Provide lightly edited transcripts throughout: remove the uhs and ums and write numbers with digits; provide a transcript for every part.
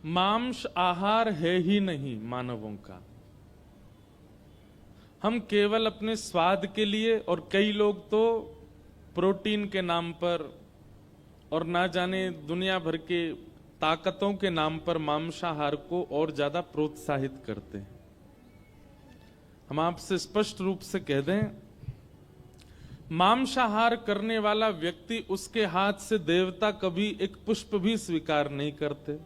मांस आहार है ही नहीं मानवों का। हम केवल अपने स्वाद के लिए, और कई लोग तो प्रोटीन के नाम पर और ना जाने दुनिया भर के ताकतों के नाम पर मांसाहार को और ज्यादा प्रोत्साहित करते हैं। हम आपसे स्पष्ट रूप से कह दें, मांसाहार करने वाला व्यक्ति, उसके हाथ से देवता कभी एक पुष्प भी स्वीकार नहीं करते।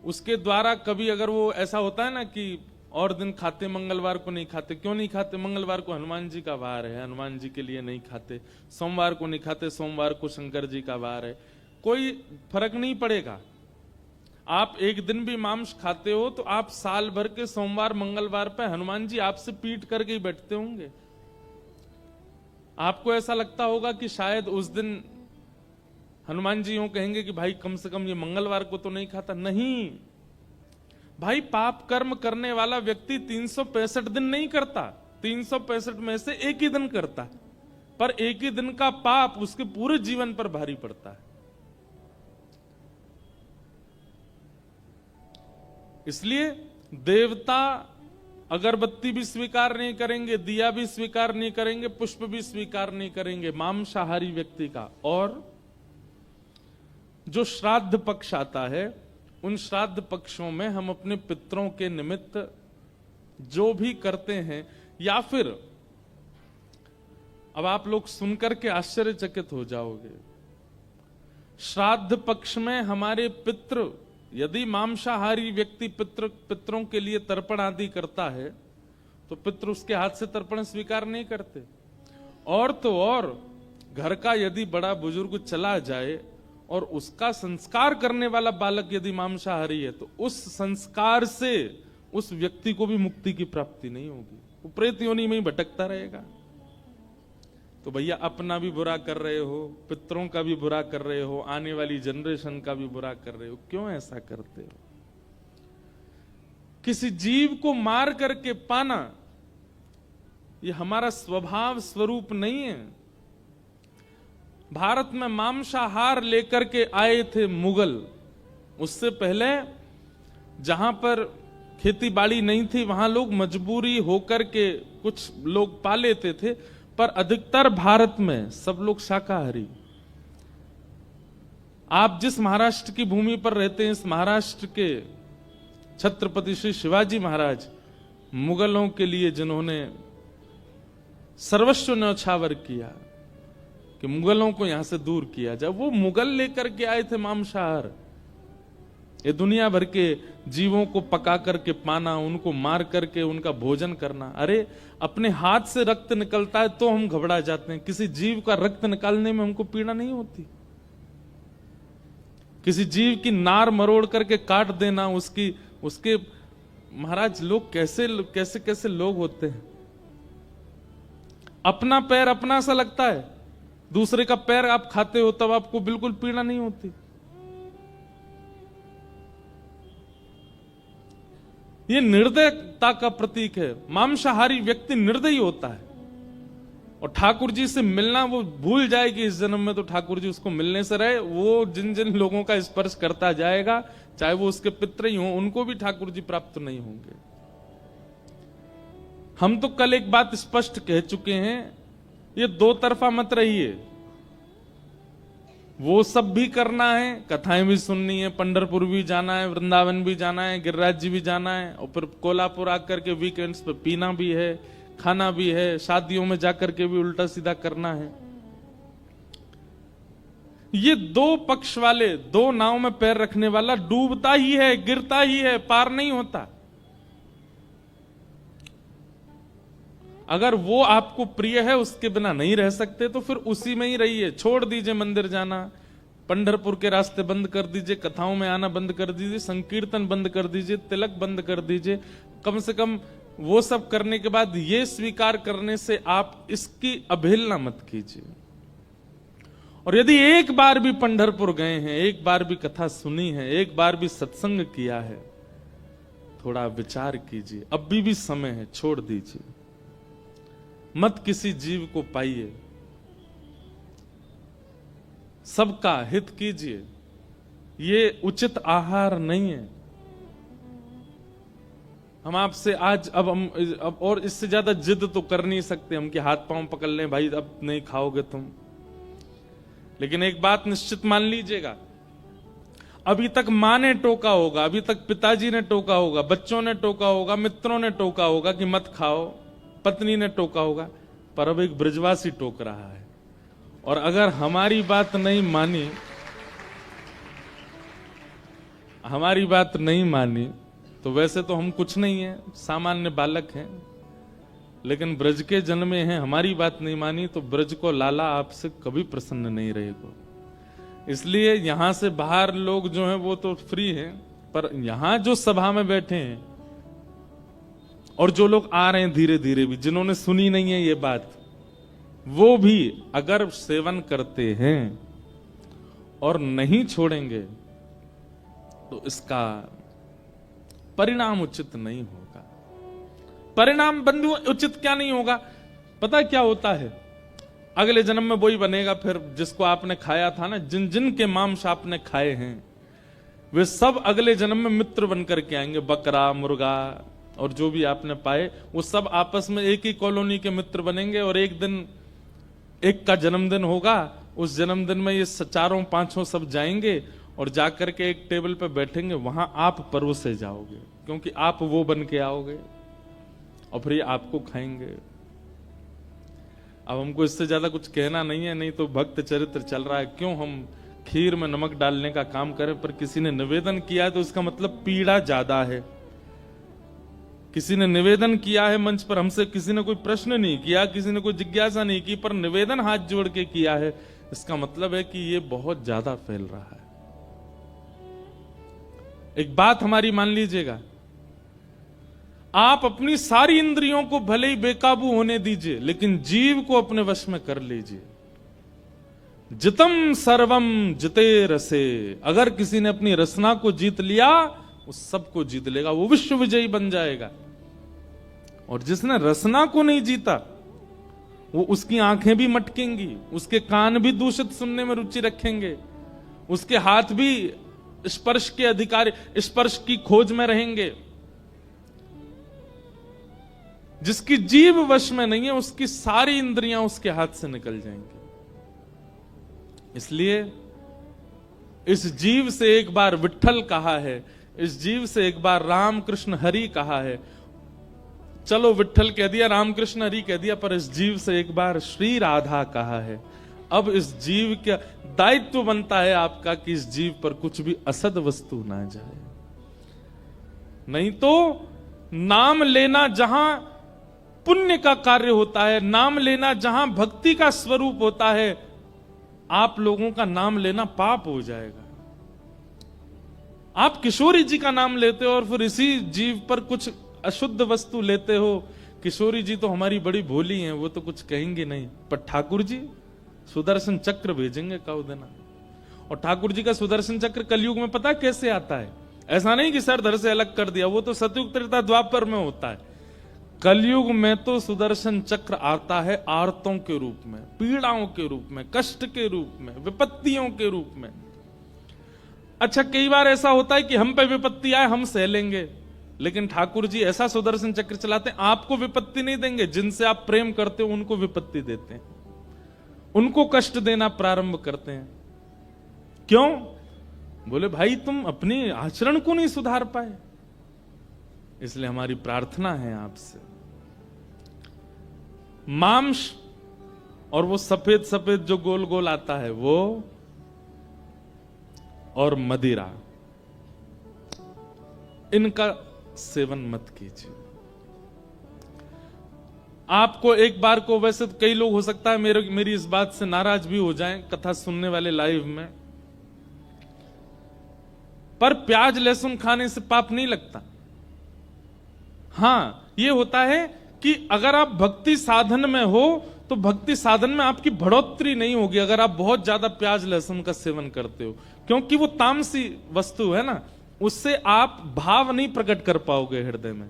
उसके द्वारा कभी, अगर वो ऐसा होता है ना कि और दिन खाते, मंगलवार को नहीं खाते, क्यों नहीं खाते? मंगलवार को हनुमान जी का वार है, हनुमान जी के लिए नहीं खाते। सोमवार को नहीं खाते, सोमवार को शंकर जी का वार है। कोई फर्क नहीं पड़ेगा। आप एक दिन भी मांस खाते हो तो आप साल भर के सोमवार मंगलवार पे हनुमान जी आपसे पीट करके ही बैठते होंगे। आपको ऐसा लगता होगा कि शायद उस दिन हनुमान जी यूं कहेंगे कि भाई कम से कम ये मंगलवार को तो नहीं खाता। नहीं भाई, पाप कर्म करने वाला व्यक्ति 365 दिन नहीं करता, 365 में से एक ही दिन करता है, पर एक ही दिन का पाप उसके पूरे जीवन पर भारी पड़ता है। इसलिए देवता अगरबत्ती भी स्वीकार नहीं करेंगे, दिया भी स्वीकार नहीं करेंगे, पुष्प भी स्वीकार नहीं करेंगे मांसाहारी व्यक्ति का। और जो श्राद्ध पक्ष आता है, उन श्राद्ध पक्षों में हम अपने पितरों के निमित्त जो भी करते हैं, या फिर अब आप लोग सुनकर के आश्चर्यचकित हो जाओगे, श्राद्ध पक्ष में हमारे पितृ, यदि मांसाहारी व्यक्ति पितरों के लिए तर्पण आदि करता है तो पितृ उसके हाथ से तर्पण स्वीकार नहीं करते। और तो और घर का यदि बड़ा बुजुर्ग चला जाए और उसका संस्कार करने वाला बालक यदि मांसाहारी है तो उस संस्कार से उस व्यक्ति को भी मुक्ति की प्राप्ति नहीं होगी, वो प्रेत योनि में ही भटकता रहेगा। तो भैया, अपना भी बुरा कर रहे हो, पितरों का भी बुरा कर रहे हो, आने वाली जनरेशन का भी बुरा कर रहे हो। क्यों ऐसा करते हो? किसी जीव को मार करके पाना ये हमारा स्वभाव स्वरूप नहीं है। भारत में मांसाहार लेकर के आए थे मुगल। उससे पहले जहां पर खेती बाड़ी नहीं थी वहां लोग मजबूरी होकर के कुछ लोग पा लेते थे, पर अधिकतर भारत में सब लोग शाकाहारी। आप जिस महाराष्ट्र की भूमि पर रहते हैं, इस महाराष्ट्र के छत्रपति श्री शिवाजी महाराज, मुगलों के लिए जिन्होंने सर्वस्व न्यौछावर किया कि मुगलों को यहां से दूर किया जाए, वो मुगल लेकर के आए थे मांसाहार। ये दुनिया भर के जीवों को पका करके पाना, उनको मार करके उनका भोजन करना। अरे, अपने हाथ से रक्त निकलता है तो हम घबरा जाते हैं, किसी जीव का रक्त निकालने में हमको पीड़ा नहीं होती। किसी जीव की नार मरोड़ करके काट देना, उसके महाराज, लोग कैसे कैसे लोग होते हैं। अपना पैर अपना सा लगता है, दूसरे का पैर आप खाते हो तब आपको बिल्कुल पीड़ा नहीं होती। ये निर्दयता का प्रतीक है। मांसाहारी व्यक्ति निर्दयी होता है और ठाकुर जी से मिलना वो भूल जाएगी इस जन्म में, तो ठाकुर जी उसको मिलने से रहे। वो जिन जिन लोगों का स्पर्श करता जाएगा, चाहे वो उसके पितर ही हों, उनको भी ठाकुर जी प्राप्त नहीं होंगे। हम तो कल एक बात स्पष्ट कह चुके हैं, ये दो तरफा मत रहिए। वो सब भी करना है, कथाएं भी सुननी है, पंढरपुर भी जाना है, वृंदावन भी जाना है, गिरिराज जी भी जाना है, और फिर कोल्हापुर आकर के वीकेंड्स पे पीना भी है, खाना भी है, शादियों में जाकर के भी उल्टा सीधा करना है। ये दो पक्ष वाले, दो नाव में पैर रखने वाला डूबता ही है, गिरता ही है, पार नहीं होता। अगर वो आपको प्रिय है, उसके बिना नहीं रह सकते, तो फिर उसी में ही रहिए। छोड़ दीजिए मंदिर जाना, पंढरपुर के रास्ते बंद कर दीजिए, कथाओं में आना बंद कर दीजिए, संकीर्तन बंद कर दीजिए, तिलक बंद कर दीजिए। कम से कम वो सब करने के बाद ये स्वीकार करने से आप इसकी अवहेलना मत कीजिए। और यदि एक बार भी पंढरपुर गए हैं, एक बार भी कथा सुनी है, एक बार भी सत्संग किया है, थोड़ा विचार कीजिए। अभी भी समय है, छोड़ दीजिए, मत किसी जीव को पाइए, सबका हित कीजिए। ये उचित आहार नहीं है। हम आपसे आज अब और इससे ज्यादा जिद तो कर नहीं सकते हम कि हाथ पांव पकड़ लें, भाई अब नहीं खाओगे तुम। लेकिन एक बात निश्चित मान लीजिएगा, अभी तक मां ने टोका होगा, अभी तक पिताजी ने टोका होगा, बच्चों ने टोका होगा, मित्रों ने टोका होगा कि मत खाओ, पत्नी ने टोका होगा, पर अब एक ब्रजवासी टोक रहा है। और अगर हमारी बात नहीं मानी तो वैसे तो हम कुछ नहीं है, सामान्य बालक हैं, लेकिन ब्रज के जन्मे हैं, हमारी बात नहीं मानी तो ब्रज को लाला आपसे कभी प्रसन्न नहीं रहेगा। इसलिए यहां से बाहर लोग जो हैं वो तो फ्री हैं, पर यहां जो सभा में बैठे हैं और जो लोग आ रहे हैं धीरे धीरे भी, जिन्होंने सुनी नहीं है ये बात, वो भी अगर सेवन करते हैं और नहीं छोड़ेंगे तो इसका परिणाम उचित नहीं होगा। परिणाम बंधु उचित क्या नहीं होगा, पता क्या होता है? अगले जन्म में वही बनेगा फिर जिसको आपने खाया था ना, जिन जिन के मांस आपने खाए हैं वे सब अगले जन्म में मित्र बनकर के आएंगे। बकरा, मुर्गा और जो भी आपने पाए वो सब आपस में एक ही कॉलोनी के मित्र बनेंगे, और एक दिन एक का जन्मदिन होगा, उस जन्मदिन में ये चारों पांचों सब जाएंगे और जाकर के एक टेबल पे बैठेंगे, वहां आप परोसे जाओगे क्योंकि आप वो बन के आओगे और फिर ये आपको खाएंगे। अब हमको इससे ज्यादा कुछ कहना नहीं है, नहीं तो भक्त चरित्र चल रहा है, क्यों हम खीर में नमक डालने का काम करें। पर किसी ने निवेदन किया है तो इसका मतलब पीड़ा ज्यादा है। किसी ने निवेदन किया है मंच पर, हमसे किसी ने कोई प्रश्न नहीं किया, किसी ने कोई जिज्ञासा नहीं की, पर निवेदन हाथ जोड़ के किया है, इसका मतलब है कि ये बहुत ज्यादा फैल रहा है। एक बात हमारी मान लीजिएगा, आप अपनी सारी इंद्रियों को भले ही बेकाबू होने दीजिए, लेकिन जीव को अपने वश में कर लीजिए। जितम सर्वम जिते रसे, अगर किसी ने अपनी रसना को जीत लिया वो सबको जीत लेगा, वो विश्व विजयी बन जाएगा। और जिसने रसना को नहीं जीता वो उसकी आंखें भी मटकेंगी, उसके कान भी दूषित सुनने में रुचि रखेंगे, उसके हाथ भी स्पर्श के अधिकारी, स्पर्श की खोज में रहेंगे। जिसकी जीव वश में नहीं है उसकी सारी इंद्रियां उसके हाथ से निकल जाएंगी। इसलिए इस जीव से एक बार विट्ठल कहा है, इस जीव से एक बार राम कृष्ण हरि कहा है। चलो विट्ठल कह दिया, रामकृष्ण हरि कह दिया, पर इस जीव से एक बार श्री राधा कहा है। अब इस जीव का दायित्व बनता है आपका कि इस जीव पर कुछ भी असद वस्तु ना जाए। नहीं तो नाम लेना जहां पुण्य का कार्य होता है, नाम लेना जहां भक्ति का स्वरूप होता है, आप लोगों का नाम लेना पाप हो जाएगा। आप किशोरी जी का नाम लेते हो और फिर इसी जीव पर कुछ अशुद्ध वस्तु लेते हो। किशोरी जी तो हमारी बड़ी भोली हैं, वो तो कुछ कहेंगे नहीं, पर ठाकुर जी सुदर्शन चक्र भेजेंगे कौ देना। और ठाकुर जी का सुदर्शन चक्र कलयुग में पता कैसे आता है? ऐसा नहीं कि सर धर से अलग कर दिया, वो तो सतयुग त्रेता द्वापर में होता है। कलयुग में तो सुदर्शन चक्र आता है आर्तों के रूप में, पीड़ाओं के रूप में, कष्ट के रूप में, विपत्तियों के रूप में। अच्छा, कई बार ऐसा होता है कि हम पे विपत्ति आए हम सह लेंगे, लेकिन ठाकुर जी ऐसा सुदर्शन चक्र चलाते हैं, आपको विपत्ति नहीं देंगे, जिनसे आप प्रेम करते हो उनको विपत्ति देते हैं, उनको कष्ट देना प्रारंभ करते हैं। क्यों? बोले भाई तुम अपने आचरण को नहीं सुधार पाए। इसलिए हमारी प्रार्थना है आपसे, मांस और वो सफेद सफेद जो गोल गोल आता है वो, और मदिरा, इनका सेवन मत कीजिए। आपको एक बार को, वैसे तो कई लोग हो सकता है मेरी इस बात से नाराज भी हो जाएं, कथा सुनने वाले लाइव में, पर प्याज लहसुन खाने से पाप नहीं लगता। हां, यह होता है कि अगर आप भक्ति साधन में हो तो भक्ति साधन में आपकी बढ़ोतरी नहीं होगी अगर आप बहुत ज्यादा प्याज लहसुन का सेवन करते हो, क्योंकि वो तामसी वस्तु है ना, उससे आप भाव नहीं प्रकट कर पाओगे हृदय में।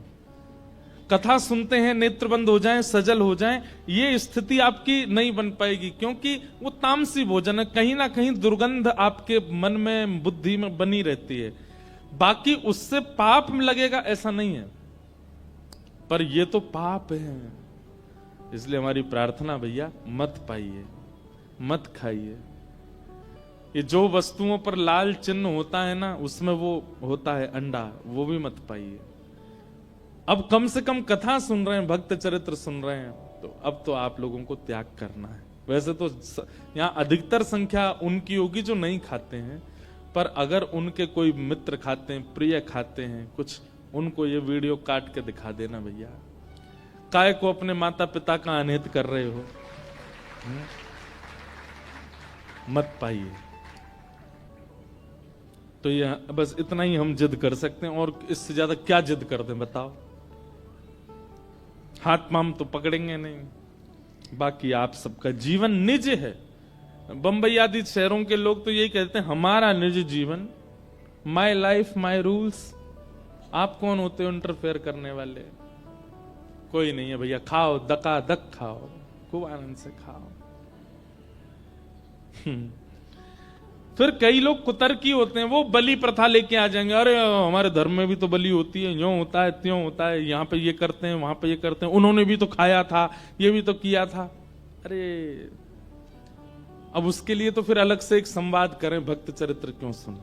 कथा सुनते हैं नेत्र बंद हो जाएं, सजल हो जाएं, ये स्थिति आपकी नहीं बन पाएगी, क्योंकि वो तामसी भोजन है, कहीं ना कहीं दुर्गंध आपके मन में बुद्धि में बनी रहती है। बाकी उससे पाप लगेगा ऐसा नहीं है, पर ये तो पाप है। इसलिए हमारी प्रार्थना भैया, मत पाइए, मत खाइए। ये जो वस्तुओं पर लाल चिन्ह होता है ना, उसमें वो होता है अंडा, वो भी मत पाइए। अब कम से कम कथा सुन रहे हैं, भक्त चरित्र सुन रहे हैं, तो अब तो आप लोगों को त्याग करना है। वैसे तो यहाँ अधिकतर संख्या उनकी होगी जो नहीं खाते हैं, पर अगर उनके कोई मित्र खाते हैं, प्रिय खाते हैं कुछ, उनको ये वीडियो काट के दिखा देना भैया। काय को अपने माता पिता का अनहित कर रहे हो, मत पाइए। तो ये बस इतना ही हम जिद कर सकते हैं, और इससे ज्यादा क्या जिद कर दें बताओ। हाथ माम तो पकड़ेंगे नहीं, बाकी आप सबका जीवन निज है। बंबई आदि शहरों के लोग तो यही कहते हैं, हमारा निज जीवन, माई लाइफ माई रूल्स। आप कौन होते हो इंटरफेयर करने वाले? कोई नहीं है भैया, खाओ, दका दक खाओ, खूब आनंद से खाओ। फिर कई लोग कुतर्की होते हैं, वो बलि प्रथा लेके आ जाएंगे, अरे हमारे धर्म में भी तो बलि होती है, यूं होता है त्यों होता है, यहाँ पे ये करते हैं वहां पे ये करते हैं, उन्होंने भी तो खाया था, ये भी तो किया था। अरे अब उसके लिए तो फिर अलग से एक संवाद करें, भक्त चरित्र क्यों सुने?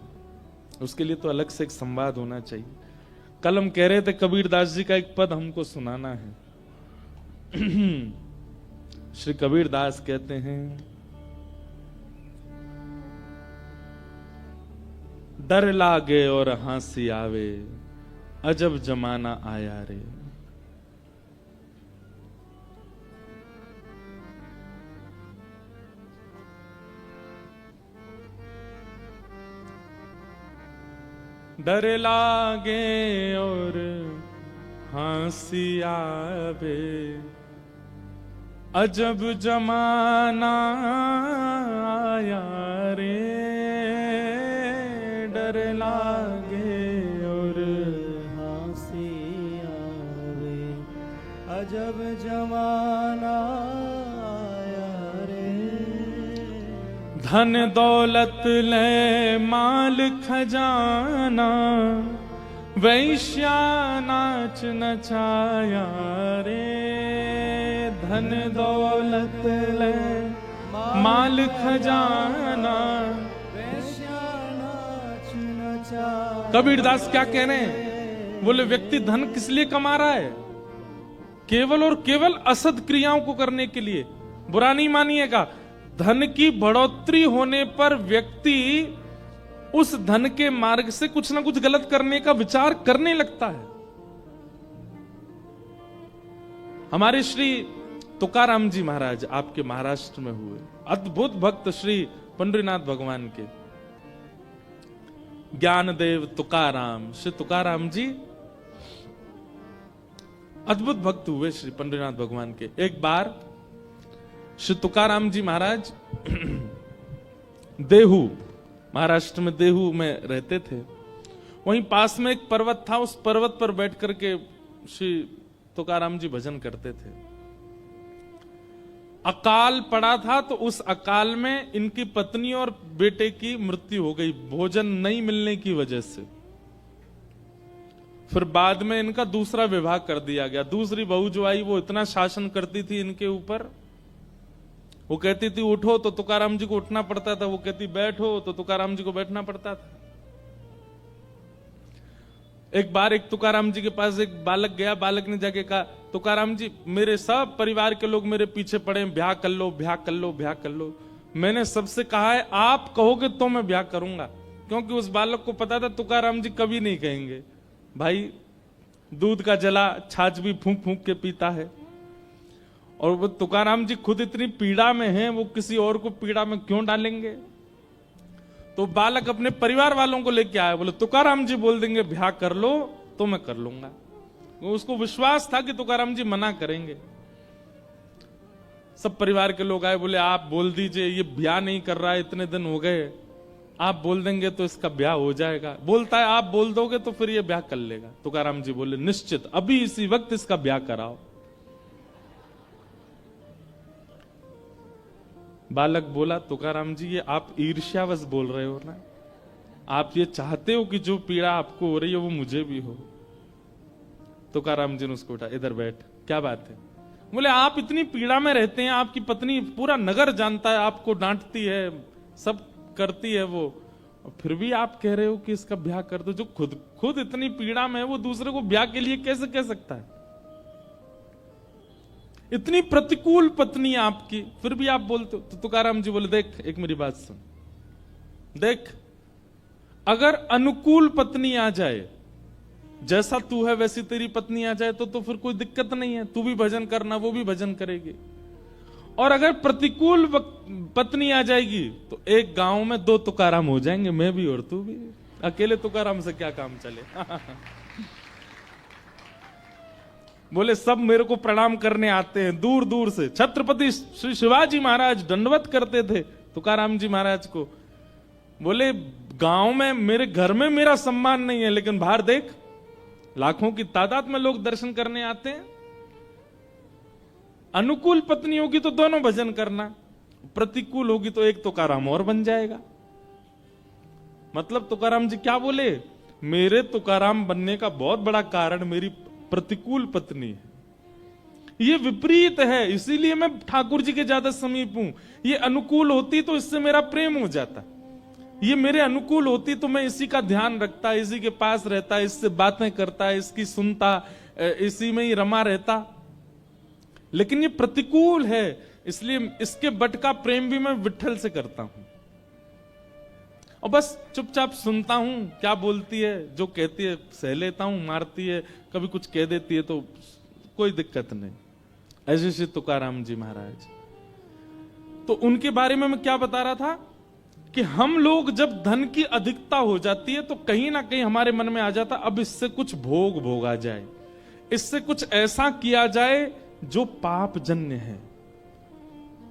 उसके लिए तो अलग से एक संवाद होना चाहिए। कल हम कह रहे थे कबीरदास जी का एक पद हमको सुनाना है। श्री कबीरदास कहते हैं, डर लागे और हंसी आवे, अजब जमाना आया रे। डर लागे और हंसी आवे, अजब जमाना आया रे। डर लागे और हंसी आवे, अजब जमाना आया रे। धन दौलत ले माल खजाना, वैश्या नाच नचाया रे। धन दौलत ले माल खजाना, कबीरदास क्या कह रहे हैं? बोले व्यक्ति धन किस लिए कमा रहा है? केवल और केवल असद क्रियाओं को करने के लिए। बुरा नहीं मानिएगा, धन की बढ़ोतरी होने पर व्यक्ति उस धन के मार्ग से कुछ ना कुछ गलत करने का विचार करने लगता है। हमारे श्री तुकाराम जी महाराज आपके महाराष्ट्र में हुए, अद्भुत भक्त श्री पंडरीनाथ भगवान के, ज्ञानदेव तुकाराम, श्री तुकाराम जी अद्भुत भक्त हुए श्री पंडरीनाथ भगवान के। एक बार श्री तुकाराम जी महाराज देहू, महाराष्ट्र में देहू में रहते थे। वहीं पास में एक पर्वत था, उस पर्वत पर बैठ करके श्री तुकाराम जी भजन करते थे। अकाल पड़ा था, तो उस अकाल में इनकी पत्नी और बेटे की मृत्यु हो गई, भोजन नहीं मिलने की वजह से। फिर बाद में इनका दूसरा विवाह कर दिया गया। दूसरी बहू जो आई वो इतना शासन करती थी इनके ऊपर, वो कहती थी उठो तो तुकाराम जी को उठना पड़ता था, वो कहती बैठो तो तुकाराम जी को बैठना पड़ता था। एक बार एक तुकाराम जी के पास एक बालक गया, बालक ने जाके कहा, तुकाराम जी मेरे सब परिवार के लोग मेरे पीछे पड़े हैं, ब्याह कर लो ब्याह कर लो ब्याह कर लो। मैंने सबसे कहा है आप कहोगे तो मैं ब्याह करूंगा, क्योंकि उस बालक को पता था तुकाराम जी कभी नहीं कहेंगे। भाई दूध का जला छाछ भी फूंक फूंक के पीता है, और वो तुकाराम जी खुद इतनी पीड़ा में हैं, वो किसी और को पीड़ा में क्यों डालेंगे। तो बालक अपने परिवार वालों को लेके आया, बोले तुकाराम जी बोल देंगे ब्याह कर लो तो मैं कर लूंगा। उसको विश्वास था कि तुकाराम जी मना करेंगे। सब परिवार के लोग आए, बोले आप बोल दीजिए, ये ब्याह नहीं कर रहा है, इतने दिन हो गए। आप बोल देंगे तो इसका ब्याह हो जाएगा। बोलता है आप बोल दोगे तो फिर ये ब्याह कर लेगा। तुकाराम जी बोले निश्चित अभी इसी वक्त इसका ब्याह कराओ। बालक बोला तुकाराम जी ये आप ईर्ष्यावश बोल रहे हो ना, आप ये चाहते हो कि जो पीड़ा आपको हो रही है वो मुझे भी हो। तुकाराम जी ने उसको उठा, इधर बैठ, क्या बात है? बोले आप इतनी पीड़ा में रहते हैं, आपकी पत्नी पूरा नगर जानता है, आपको डांटती है, सब करती है वो, और फिर भी आप कह रहे हो कि इसका ब्याह कर दो। जो खुद इतनी पीड़ा में है वो दूसरे को ब्याह के लिए कैसे कह सकता है? इतनी प्रतिकूल पत्नी आपकी, फिर भी आप बोलते हो। तो तुकाराम जी बोले देख एक मेरी बात सुन, देख अगर अनुकूल पत्नी आ जाए, जैसा तू है वैसी तेरी पत्नी आ जाए तो फिर कोई दिक्कत नहीं है, तू भी भजन करना वो भी भजन करेगी। और अगर प्रतिकूल पत्नी आ जाएगी तो एक गांव में 2 तुकाराम हो जाएंगे, मैं भी और तू भी। अकेले तुकाराम से क्या काम चले। बोले सब मेरे को प्रणाम करने आते हैं दूर दूर से। छत्रपति श्री शिवाजी महाराज दंडवत करते थे तुकाराम जी महाराज को। बोले गांव में मेरे घर में मेरा सम्मान नहीं है, लेकिन बाहर देख लाखों की तादाद में लोग दर्शन करने आते हैं। अनुकूल पत्नी होगी तो दोनों भजन करना, प्रतिकूल होगी तो एक तुकाराम और बन जाएगा। मतलब तुकाराम जी क्या बोले, मेरे तुकाराम बनने का बहुत बड़ा कारण मेरी प्रतिकूल पत्नी है। ये विपरीत है, इसीलिए मैं ठाकुर जी के ज्यादा समीप हूं। ये अनुकूल होती तो इससे मेरा प्रेम हो जाता, ये मेरे अनुकूल होती तो मैं इसी का ध्यान रखता, इसी के पास रहता, इससे बातें करता, इसकी सुनता, इसी में ही रमा रहता। लेकिन ये प्रतिकूल है, इसलिए इसके बट का प्रेम भी मैं विट्ठल से करता हूं और बस चुपचाप सुनता हूं, क्या बोलती है, जो कहती है सह लेता हूं, मारती है, कभी कुछ कह देती है तो कोई दिक्कत नहीं। ऐसे श्री तुकाराम जी महाराज। तो उनके बारे में मैं क्या बता रहा था कि हम लोग जब धन की अधिकता हो जाती है तो कहीं ना कहीं हमारे मन में आ जाता अब इससे कुछ भोग भोगा जाए, इससे कुछ ऐसा किया जाए जो पाप जन्य है।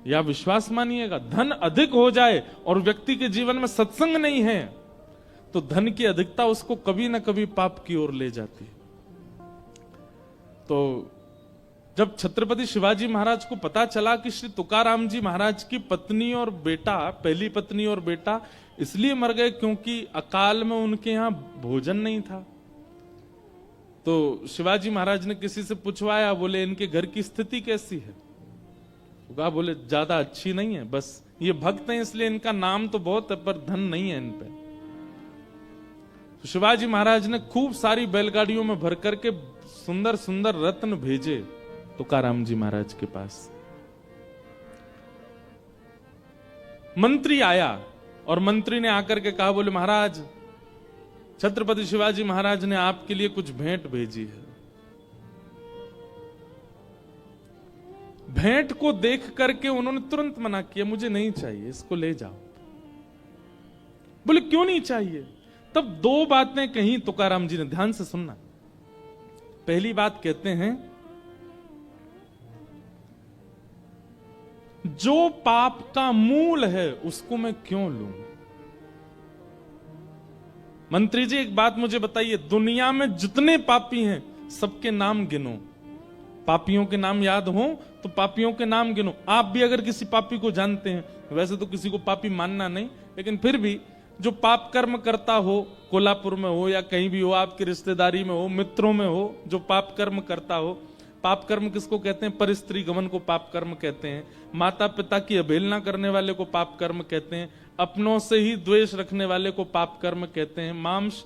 या विश्वास मानिएगा, धन अधिक हो जाए और व्यक्ति के जीवन में सत्संग नहीं है तो धन की अधिकता उसको कभी ना कभी पाप की ओर ले जाती है। तो जब छत्रपति शिवाजी महाराज को पता चला कि श्री तुकाराम जी महाराज की पत्नी और बेटा, पहली पत्नी और बेटा इसलिए मर गए क्योंकि अकाल में उनके यहां भोजन नहीं था, तो शिवाजी महाराज ने किसी से पूछवाया, बोले इनके घर की स्थिति कैसी है? कहा बोले ज्यादा अच्छी नहीं है, बस ये भक्त हैं इसलिए इनका नाम तो बहुत है पर धन नहीं है इन पे। तो शिवाजी महाराज ने खूब सारी बैलगाड़ियों में भर करके सुंदर सुंदर रत्न भेजे तुकाराम जी महाराज के पास। मंत्री आया और मंत्री ने आकर के कहा, बोले महाराज छत्रपति शिवाजी महाराज ने आपके लिए कुछ भेंट भेजी है। भेंट को देख करके उन्होंने तुरंत मना किया, मुझे नहीं चाहिए, इसको ले जाओ। बोले क्यों नहीं चाहिए? तब 2 बातें कही तुकाराम जी ने, ध्यान से सुनना। पहली बात कहते हैं, जो पाप का मूल है उसको मैं क्यों लूं? मंत्री जी एक बात मुझे बताइए, दुनिया में जितने पापी हैं सबके नाम गिनो, पापियों के नाम याद हो तो पापियों के नाम गिनो। आप भी अगर किसी पापी को जानते हैं, वैसे तो किसी को पापी मानना नहीं, लेकिन फिर भी जो पाप कर्म करता हो, कोल्हापुर में हो या कहीं भी हो, आपकी रिश्तेदारी में हो, मित्रों में हो, जो पाप कर्म करता हो। पाप कर्म किसको कहते हैं? परस्त्री गमन को पाप कर्म कहते हैं। माता पिता की अवहेलना करने वाले को पाप कर्म कहते हैं। अपनों से ही द्वेष रखने वाले को पाप कर्म कहते हैं। मांस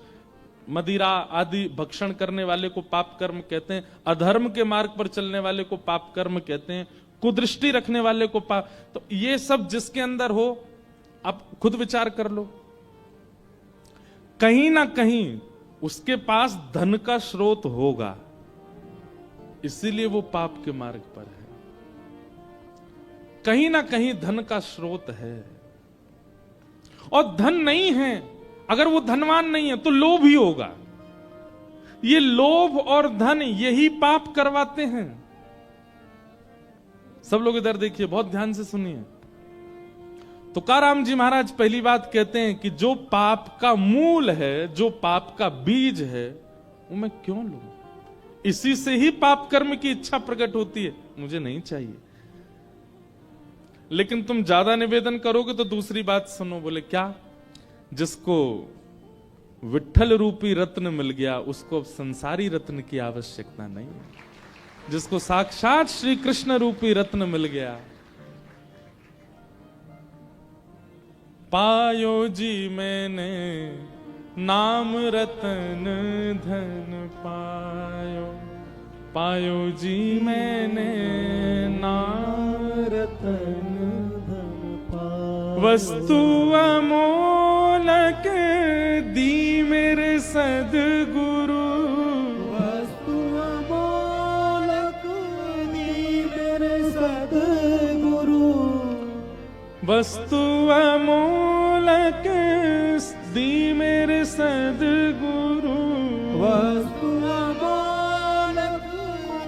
मदिरा आदि भक्षण करने वाले को पाप कर्म कहते हैं। अधर्म के मार्ग पर चलने वाले को पाप कर्म कहते हैं। कुदृष्टि रखने वाले को पाप। तो ये सब जिसके अंदर हो, आप खुद विचार कर लो, कहीं ना कहीं उसके पास धन का स्रोत होगा, इसीलिए वो पाप के मार्ग पर है। कहीं ना कहीं धन का स्रोत है। और धन नहीं है, अगर वो धनवान नहीं है तो लोभ ही होगा। ये लोभ और धन यही पाप करवाते हैं। सब लोग इधर देखिए, बहुत ध्यान से सुनिए। तुकाराम जी महाराज पहली बात कहते हैं कि जो पाप का मूल है, जो पाप का बीज है, वो मैं क्यों लूं? इसी से ही पाप कर्म की इच्छा प्रकट होती है, मुझे नहीं चाहिए। लेकिन तुम ज्यादा निवेदन करोगे तो दूसरी बात सुनो, बोले क्या? जिसको विठ्ठल रूपी रत्न मिल गया उसको अब संसारी रत्न की आवश्यकता नहीं है। जिसको साक्षात श्री कृष्ण रूपी रत्न मिल गया, पायो जी मैंने नाम रतन धन पायो, पायो जी मैंने नाम रतन धन पायो। वस्तु अमोलक दी मेरे सद्गुरु, वस्तु अमोलक दी मेरे सद्गुरु, वस्तु अमोलक दी मेरे सद्गुरु, वस्तु अमोलक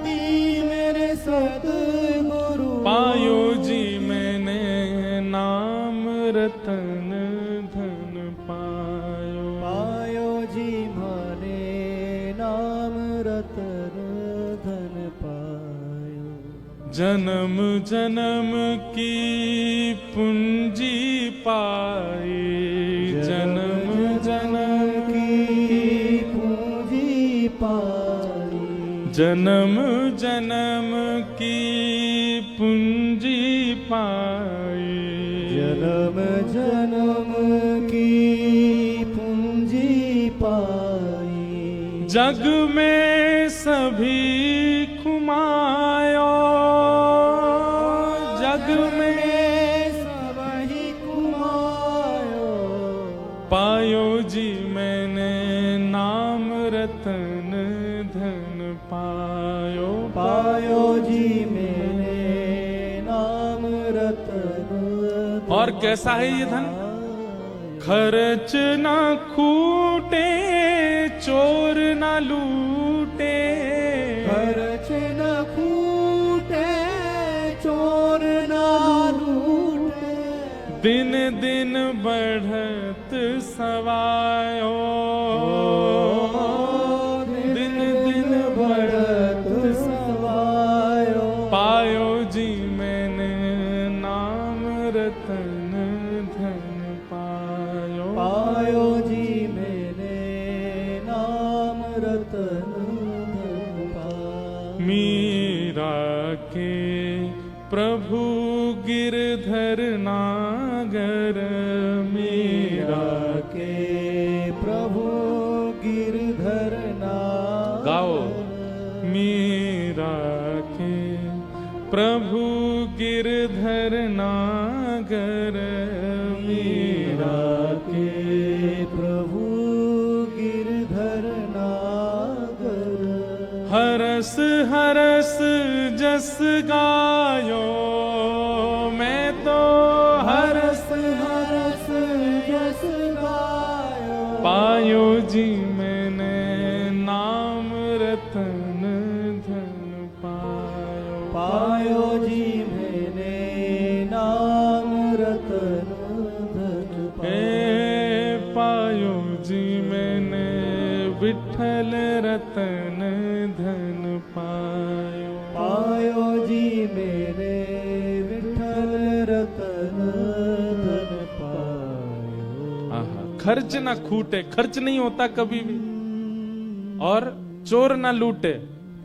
दी मेरे सद्गुरु। पायो जी मैंने नाम रतन धन पायो, पायो जी माने नाम रतन धन पायो। जन्म जन्म की पूंजी पाई, जन्म जन्म की पूंजी पाई, जन्म जन्म की पूंजी पाई, जन्म जन्म की पूंजी पाई। जग में सभी घुमायो, जग में सबही कुमायो। पायो जी मैंने नाम रतन धन पायो, पायो जी मैंने नाम रतन। और कैसा है ये धन? खर्च ना खूटे, चोर ना लूटे, खर्च न खूटे, चोर न लूटे। दिन दिन बढ़त सवायो, दिन दिन बढ़त सवायो। पायो जी मैंने नाम रतन धन पायो, पायो जी मैंने नाम रतन धन पायो। मीरा के प्रभु गिरधर नागर, मीरा के प्रभु गिरधर नागर। गाओ। मीरा के प्रभु गिरधर नागर, मीरा के प्रभु गिरधर नागर। हरस हरस जस गायो, मैं तो हरस हरस जस गायो। पायो जी मैंने नाम रतन धन पायो, पायो जी मैंने नाम रतन धन हे पायो जी मैंने विठ्ठल रतन धन पायो, पायो जी मेरे विठ्ठल रतन धन पायो। आहा, खर्च ना खूटे, खर्च नहीं होता कभी भी, और चोर ना लूटे।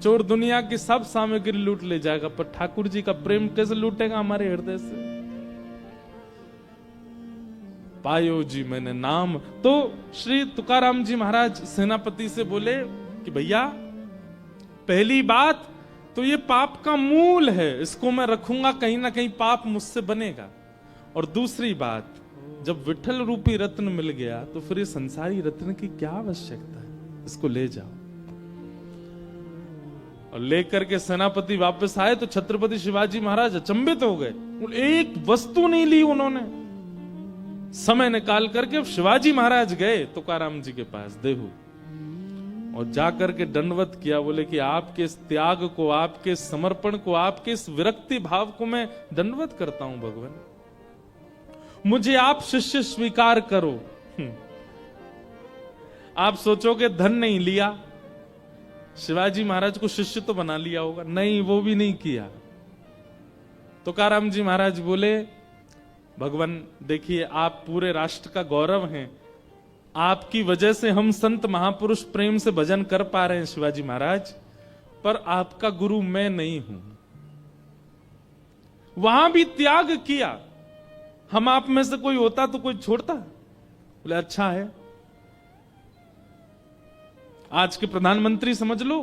चोर दुनिया की सब सामग्री लूट ले जाएगा, पर ठाकुर जी का प्रेम कैसे लूटेगा हमारे हृदय से? पायो जी मैंने नाम। तो श्री तुकाराम जी महाराज सेनापति से बोले कि भैया, पहली बात तो ये पाप का मूल है, इसको मैं रखूंगा, कहीं ना कहीं पाप मुझसे बनेगा। और दूसरी बात, जब विठ्ठल रूपी रत्न मिल गया तो फिर ये संसारी रत्न की क्या आवश्यकता है, इसको ले जाओ। और लेकर के सेनापति वापस आए तो छत्रपति शिवाजी महाराज अचंभित हो गए। एक वस्तु नहीं ली उन्होंने। समय निकाल करके शिवाजी महाराज गए तुकाराम जी के पास देहू, और जाकर के दंडवत किया। बोले कि आपके इस त्याग को, आपके इस समर्पण को, आपके इस विरक्ति भाव को मैं दंडवत करता हूं भगवान। मुझे आप शिष्य स्वीकार करो। आप सोचोगे धन नहीं लिया, शिवाजी महाराज को शिष्य तो बना लिया होगा, नहीं, वो भी नहीं किया। तुकाराम जी महाराज बोले, भगवान देखिए, आप पूरे राष्ट्र का गौरव हैं, आपकी वजह से हम संत महापुरुष प्रेम से भजन कर पा रहे हैं शिवाजी महाराज, पर आपका गुरु मैं नहीं हूं। वहां भी त्याग किया। हम आप में से कोई होता तो कोई छोड़ता? बोले अच्छा है। आज के प्रधानमंत्री समझ लो,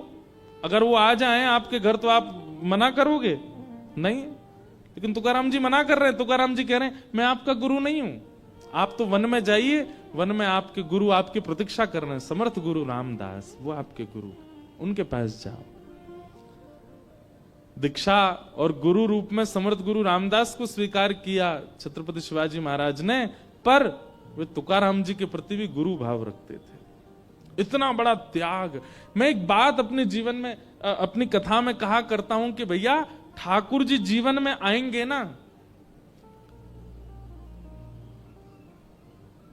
अगर वो आ जाएं आपके घर तो आप मना करोगे? नहीं। लेकिन तुकाराम जी मना कर रहे हैं। तुकाराम जी कह रहे हैं मैं आपका गुरु नहीं हूं, आप तो वन में जाइए, वन में आपके गुरु आपकी प्रतीक्षा कर रहे हैं, समर्थ गुरु रामदास, वो आपके गुरु, उनके पास जाओ। दीक्षा और गुरु रूप में समर्थ गुरु रामदास को स्वीकार किया छत्रपति शिवाजी महाराज ने, पर वे तुकाराम जी के प्रति भी गुरु भाव रखते थे। इतना बड़ा त्याग। मैं एक बात अपने जीवन में, अपनी कथा में कहा करता हूं कि भैया ठाकुर जी जीवन में आएंगे ना,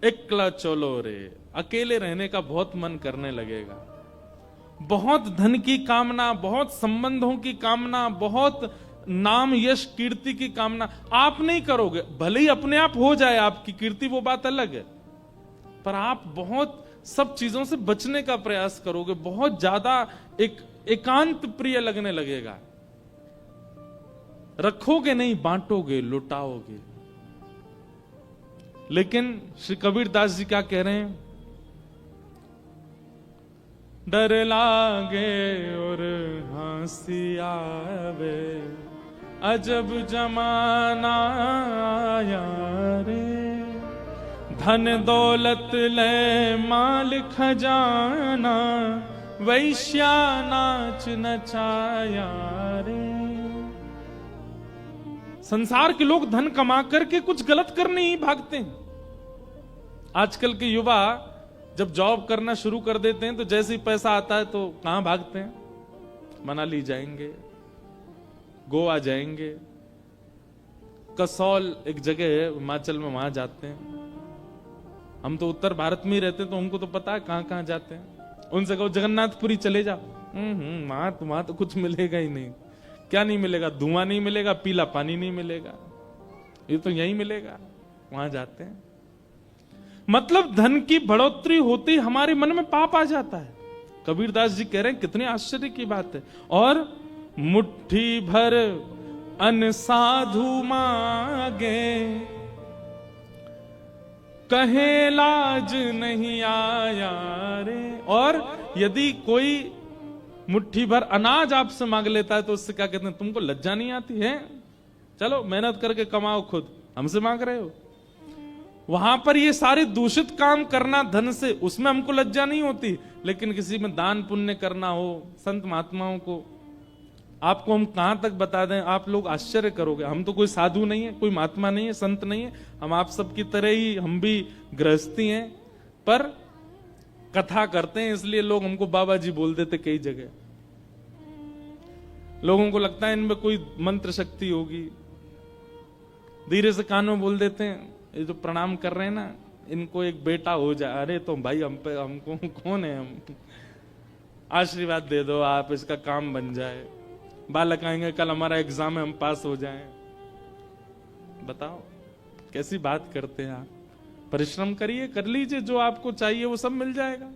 एकला चलो रे, अकेले रहने का बहुत मन करने लगेगा। बहुत धन की कामना, बहुत संबंधों की कामना, बहुत नाम यश कीर्ति की कामना आप नहीं करोगे। भले ही अपने आप हो जाए आपकी कीर्ति, वो बात अलग है, पर आप बहुत सब चीजों से बचने का प्रयास करोगे, बहुत ज्यादा एकांत प्रिय लगने लगेगा। रखोगे नहीं, बांटोगे, लुटाओगे। लेकिन श्री कबीरदास जी क्या कह रहे हैं? डर लागे और हंसी आवे, अजब जमाना आया रे, धन दौलत ले माल खजाना, वैश्या नाच नचाया रे। संसार के लोग धन कमा करके कुछ गलत करने ही भागते हैं। आजकल के युवा जब जॉब करना शुरू कर देते हैं तो जैसे ही पैसा आता है तो कहां भागते हैं? मनाली जाएंगे, गोवा जाएंगे, कसौल एक जगह है हिमाचल में, वहां जाते हैं। हम तो उत्तर भारत में ही रहते हैं तो हमको तो पता है कहां कहां जाते हैं। उनसे कहो जगन्नाथपुरी चले जाओ, वहां तो कुछ मिलेगा ही नहीं। क्या नहीं मिलेगा? धुआं नहीं मिलेगा, पीला पानी नहीं मिलेगा, ये तो यही मिलेगा। वहां जाते हैं। मतलब धन की बढ़ोतरी होती हमारे मन में पाप आ जाता है। कबीरदास जी कह रहे हैं कितने आश्चर्य की बात है। और मुट्ठी भर अन साधु मांगे, कहे लाज नहीं आया रे। और यदि कोई मुट्ठी भर अनाज आपसे मांग लेता है तो उससे क्या कहते हैं? तुमको लज्जा नहीं आती है? चलो मेहनत करके कमाओ, खुद हमसे मांग रहे हो। वहां पर ये सारे दूषित काम करना धन से, उसमें हमको लज्जा नहीं होती। लेकिन किसी में दान पुण्य करना हो, संत महात्माओं को, आपको हम कहां तक बता दें, आप लोग आश्चर्य करोगे। हम तो कोई साधु नहीं है, कोई महात्मा नहीं है, संत नहीं है, हम आप सबकी तरह ही, हम भी गृहस्थी हैं, पर कथा करते हैं इसलिए लोग हमको बाबा जी बोल देते। कई जगह लोगों को लगता है इनमें कोई मंत्र शक्ति होगी, धीरे से कानों बोल देते हैं, ये जो प्रणाम कर रहे हैं ना, इनको एक बेटा हो जाए। अरे तो भाई हम पे, हमको कौन है, हम आशीर्वाद दे दो आप, इसका काम बन जाए। बालक आएंगे, कल हमारा एग्जाम है, हम पास हो जाएं। बताओ कैसी बात करते हैं आप। परिश्रम करिए, कर लीजिए, जो आपको चाहिए वो सब मिल जाएगा।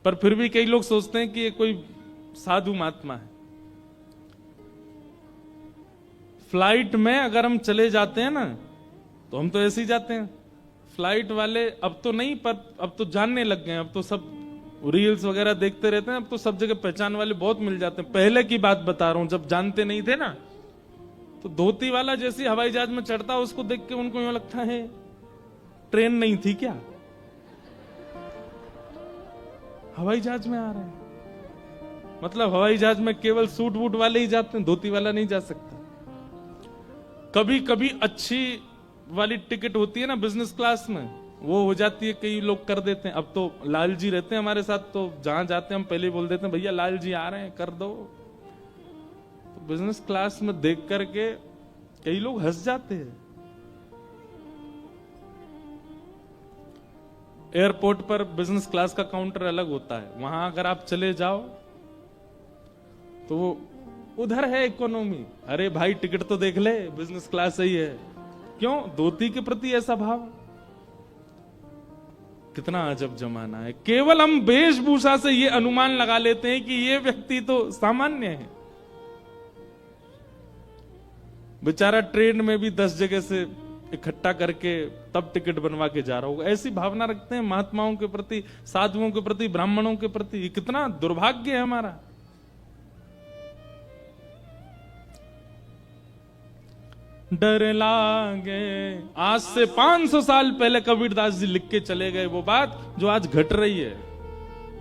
पर फिर भी कई लोग सोचते हैं कि ये कोई साधु महात्मा है। फ्लाइट में अगर हम चले जाते हैं ना, तो हम तो ऐसे ही जाते हैं। फ्लाइट वाले अब तो नहीं, पर अब तो जानने लग गए हैं। अब तो सब रील्स वगैरह देखते रहते हैं, अब तो सब जगह पहचान वाले बहुत मिल जाते हैं। पहले की बात बता रहा हूं, जब जानते नहीं थे ना, तो धोती वाला जैसे हवाई जहाज में चढ़ता, उसको देख के उनको यूं लगता है ट्रेन नहीं थी क्या, हवाई जहाज में आ रहे हैं। मतलब हवाई जहाज में केवल सूट वूट वाले ही जाते हैं, धोती वाला नहीं जा सकता। कभी कभी अच्छी वाली टिकट होती है ना बिजनेस क्लास में, वो हो जाती है, कई लोग कर देते हैं। अब तो लाल जी रहते हैं हमारे साथ, तो जहां जाते हैं हम पहले बोल देते हैं भैया लाल जी आ रहे हैं, कर दो। तो बिजनेस क्लास में देख करके कई लोग हंस जाते हैं। एयरपोर्ट पर बिजनेस क्लास का काउंटर अलग होता है, वहां अगर आप चले जाओ तो वो उधर है इकोनॉमी, अरे भाई टिकट तो देख ले, बिजनेस क्लास सही है। क्यों? धोती के प्रति ऐसा भाव। कितना अजब जमाना है। केवल हम वेशभूषा से ये अनुमान लगा लेते हैं कि ये व्यक्ति तो सामान्य है, बेचारा ट्रेन में भी 10 जगह से इकट्ठा करके तब टिकट बनवा के जा रहा होगा। ऐसी भावना रखते हैं महात्माओं के प्रति, साधुओं के प्रति, ब्राह्मणों के प्रति। कितना दुर्भाग्य है हमारा। डर लागे, आज से 500 साल पहले कबीरदास जी लिख के चले गए वो बात जो आज घट रही है।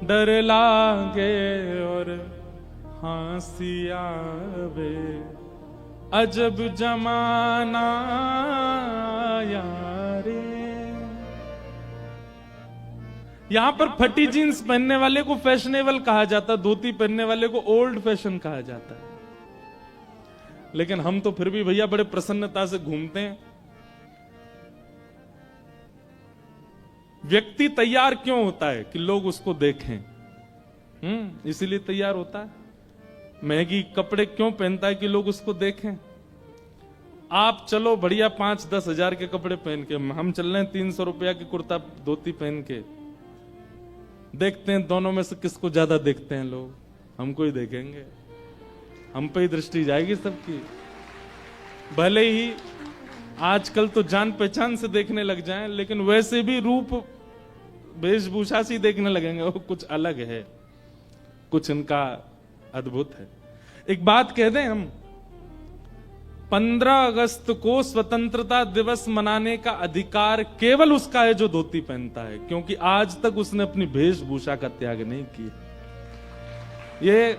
डर लागे और हंसी आवे, अजब जमाना यारे। यहां पर फटी जीन्स पहनने वाले को फैशनेबल कहा जाता है, धोती पहनने वाले को ओल्ड फैशन कहा जाता है। लेकिन हम तो फिर भी भैया बड़े प्रसन्नता से घूमते हैं। व्यक्ति तैयार क्यों होता है? कि लोग उसको देखें। इसीलिए तैयार होता है। महंगी कपड़े क्यों पहनता है? कि लोग उसको देखें। आप चलो बढ़िया 5-10 हजार के कपड़े पहन के, हम चल रहे हैं 300 रुपया की कुर्ता धोती पहन के, देखते हैं दोनों में से किसको ज्यादा देखते हैं लोग। हमको ही देखेंगे, हम पे ही दृष्टि जाएगी सबकी। भले ही आजकल तो जान पहचान से देखने लग जाएं, लेकिन वैसे भी रूप वेशभूषा से देखने लगेंगे। वो कुछ अलग है, कुछ इनका अद्भुत है। एक बात कह दें हम, 15 अगस्त को स्वतंत्रता दिवस मनाने का अधिकार केवल उसका है जो धोती पहनता है, क्योंकि आज तक उसने अपनी वेशभूषा का त्याग नहीं किया। ये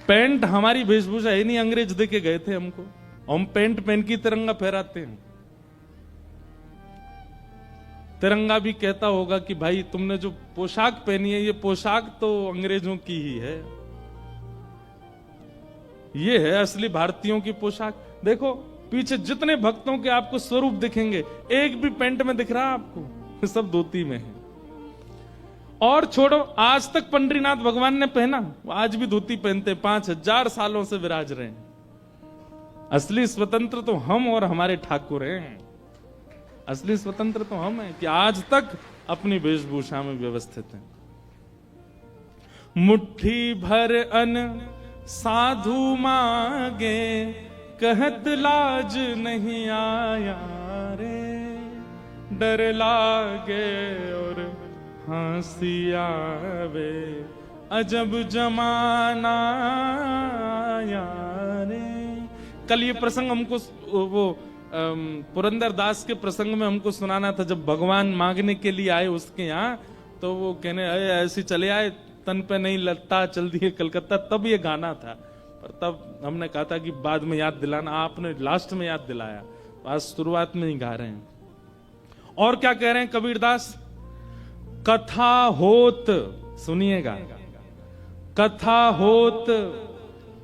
पैंट हमारी वेशभूषा है नहीं, अंग्रेज दे के गए थे हमको। हम पैंट पहन की तिरंगा फहराते हैं। तिरंगा भी कहता होगा कि भाई तुमने जो पोशाक पहनी है, ये पोशाक तो अंग्रेजों की ही है, ये है असली भारतीयों की पोशाक। देखो पीछे जितने भक्तों के आपको स्वरूप दिखेंगे, एक भी पैंट में दिख रहा है आपको? सब धोती में है। और छोड़ो, आज तक पंडरीनाथ भगवान ने पहना, आज भी धोती पहनते, 5000 सालों से विराज रहे हैं। असली स्वतंत्र तो हम और हमारे ठाकुर हैं। असली स्वतंत्र तो हम हैं कि आज तक अपनी वेशभूषा में व्यवस्थित हैं। मुट्ठी भर अन्न साधु मांगे, कहत लाज नहीं आया रे। डर लागे और हंसी आवे, अजब जमाना यारे। कल ये प्रसंग हमको वो पुरंदर दास के प्रसंग में हमको सुनाना था। जब भगवान मांगने के लिए आए उसके यहाँ, तो वो कहने ऐसे चले आए, तन पे नहीं लगता, चल दिए कलकत्ता। तब ये गाना था, पर तब हमने कहा था कि बाद में याद दिलाना। आपने लास्ट में याद दिलाया, आज शुरुआत में ही गा रहे हैं। और क्या कह रहे हैं कबीरदास? कथा होत, सुनिएगा, कथा होत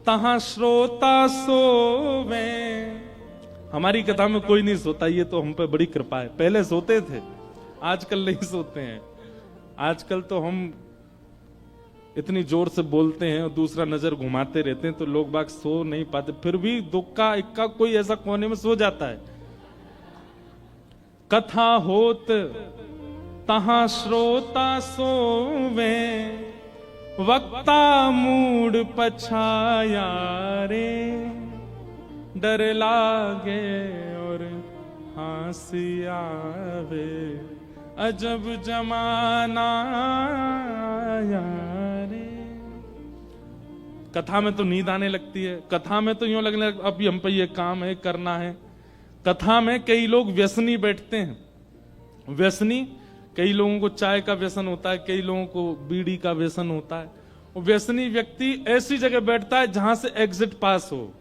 तहां श्रोता सोवे। हमारी कथा में कोई नहीं सोता, ये तो हम पे बड़ी कृपा है। पहले सोते थे, आजकल नहीं सोते हैं। आजकल तो हम इतनी जोर से बोलते हैं और दूसरा नजर घुमाते रहते हैं, तो लोग बाग सो नहीं पाते। फिर भी दुक्का इक्का कोई ऐसा कोने में सो जाता है। कथा होत तहां श्रोता सोवे, वक्ता मूड पछाया रे। डर लागे और हंसी आवे, अजब जमाना यारे। कथा में तो नींद आने लगती है। कथा में तो यूं लगने लग, अभी हम पे ये काम है, करना है। कथा में कई लोग व्यसनी बैठते हैं। व्यसनी, कई लोगों को चाय का व्यसन होता है, कई लोगों को बीड़ी का व्यसन होता है। वो व्यसनी व्यक्ति ऐसी जगह बैठता है जहां से एग्जिट पास हो,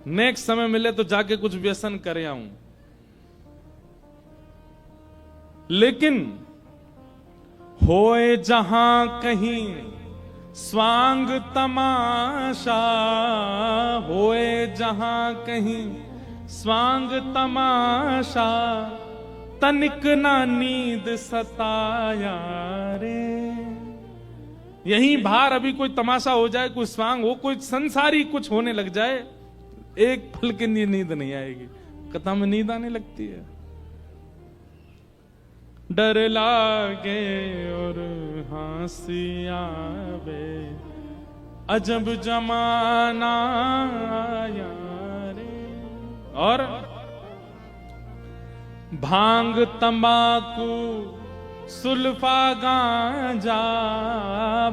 नेक्स्ट समय मिले तो जाके कुछ व्यसन करे आऊं। लेकिन होए जहां कहीं स्वांग तमाशा, होए जहां कहीं स्वांग तमाशा, तनिक ना नींद सताया रे। यहीं बाहर अभी कोई तमाशा हो जाए, कोई स्वांग हो, कोई संसारी कुछ होने लग जाए, एक पल के लिए नींद नहीं आएगी। कथा में नींद आने लगती है। डर लागे और हंसी आवे, अजब जमाना आया रे। और भांग तंबाकू सुल्फा गांजा,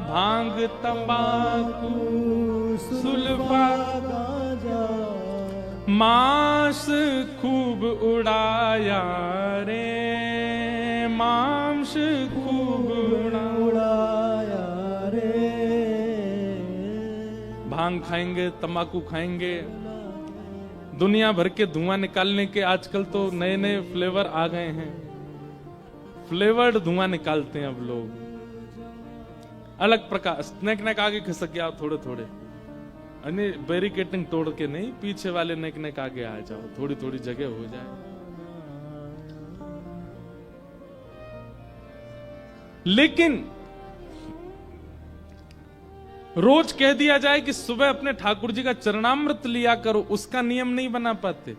भांग तंबाकू सुल्फा गांजा, मांस खूब उड़ाया रे, मांस खूब उड़ाया रे। भांग खाएंगे, तंबाकू खाएंगे, दुनिया भर के धुआं निकालने के आजकल तो नए नए फ्लेवर आ गए हैं। फ्लेवर्ड धुआं निकालते हैं अब लोग, अलग प्रकार। नेक नेक आगे खिसक गया थोड़े थोड़े, अन्य बैरिकेटिंग तोड़ के नहीं, पीछे वाले नेक नेक आगे आ जाओ, थोड़ी थोड़ी जगह हो जाए। लेकिन रोज कह दिया जाए कि सुबह अपने ठाकुर जी का चरणामृत लिया करो, उसका नियम नहीं बना पाते।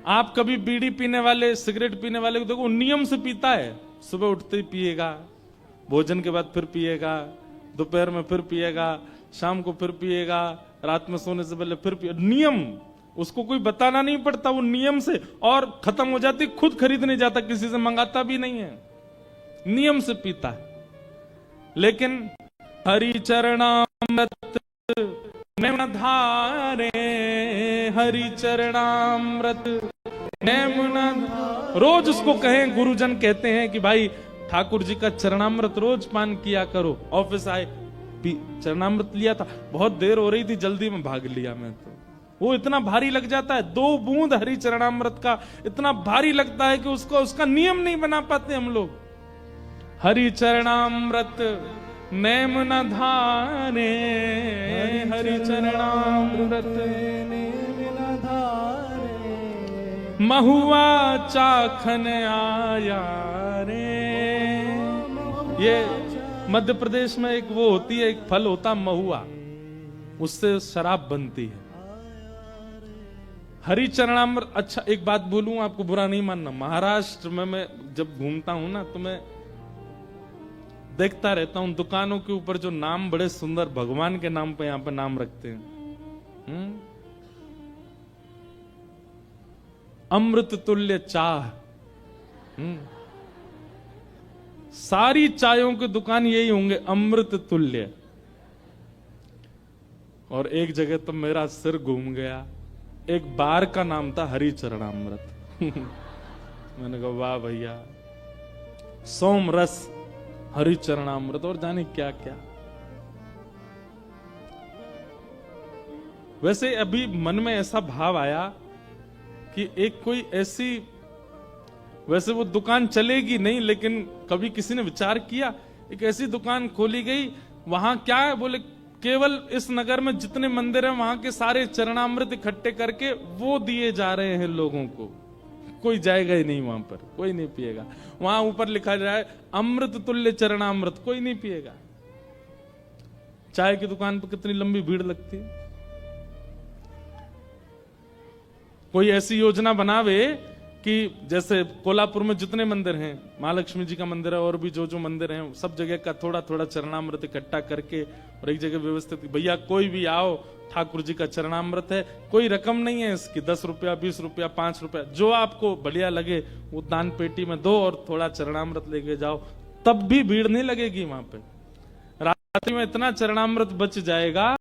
आप कभी बीड़ी पीने वाले, सिगरेट पीने वाले को देखो, नियम से पीता है। सुबह उठते ही पिएगा, भोजन के बाद फिर पिएगा, दोपहर में फिर पिएगा, शाम को फिर पिएगा, रात में सोने से पहले फिर पिएगा। नियम, उसको कोई बताना नहीं पड़ता, वो नियम से। और खत्म हो जाती, खुद खरीद नहीं जाता, किसी से मंगाता भी नहीं है, नियम से पीता है। लेकिन हरि चरणामृत नैन धारे, हरि चरणामृत नैन, रोज उसको कहें, गुरुजन कहते हैं कि भाई ठाकुर जी का चरणामृत रोज पान किया करो। ऑफिस आए, चरणामृत लिया था, बहुत देर हो रही थी, जल्दी में भाग लिया मैं, तो वो इतना भारी लग जाता है। 2 बूंद हरि चरणामृत का इतना भारी लगता है कि उसका नियम नहीं बना पाते हम लोग। हरि चरणामृत नेम न धारे, हरि चरणामृत नेम न धारे, महुआ चाखन आया रे। ये मध्य प्रदेश में एक वो होती है, एक फल होता महुआ, उससे शराब बनती है। हरि चरणामृत। अच्छा एक बात बोलूं, आपको बुरा नहीं मानना, महाराष्ट्र में मैं जब घूमता हूं ना, तो मैं देखता रहता हूं दुकानों के ऊपर जो नाम बड़े सुंदर भगवान के नाम पे यहां पे नाम रखते हैं। अमृत तुल्य चाह, सारी चायों की दुकान यही होंगे, अमृत तुल्य। और एक जगह तो मेरा सिर घूम गया, एक बार का नाम था हरि चरणामृत। मैंने कहा वाह भैया, सोम रस, हरि चरणामृत, और जाने क्या क्या। वैसे अभी मन में ऐसा भाव आया कि एक कोई ऐसी, वैसे वो दुकान चलेगी नहीं, लेकिन कभी किसी ने विचार किया, एक ऐसी दुकान खोली गई, वहां क्या है बोले, केवल इस नगर में जितने मंदिर हैं वहां के सारे चरणामृत इकट्ठे करके वो दिए जा रहे हैं लोगों को। कोई जाएगा ही नहीं वहां पर, कोई नहीं पिएगा। वहां ऊपर लिखा जाए अमृत तुल्य चरणामृत, कोई नहीं पिएगा। चाय की दुकान पर कितनी लंबी भीड़ लगती है। कोई ऐसी योजना बनावे कि जैसे कोल्हापुर में जितने मंदिर हैं, महालक्ष्मी जी का मंदिर है और भी जो जो मंदिर हैं, सब जगह का थोड़ा थोड़ा चरणामृत इकट्ठा करके और एक जगह व्यवस्थित, भैया कोई भी आओ, ठाकुर जी का चरणामृत है, कोई रकम नहीं है इसकी, 10 रुपया 20 रुपया 5 रुपया, जो आपको बढ़िया लगे वो दान पेटी में दो और थोड़ा चरणामृत लेके जाओ, तब भी भीड़ नहीं लगेगी वहां पे। रात्रि में इतना चरणामृत बच जाएगा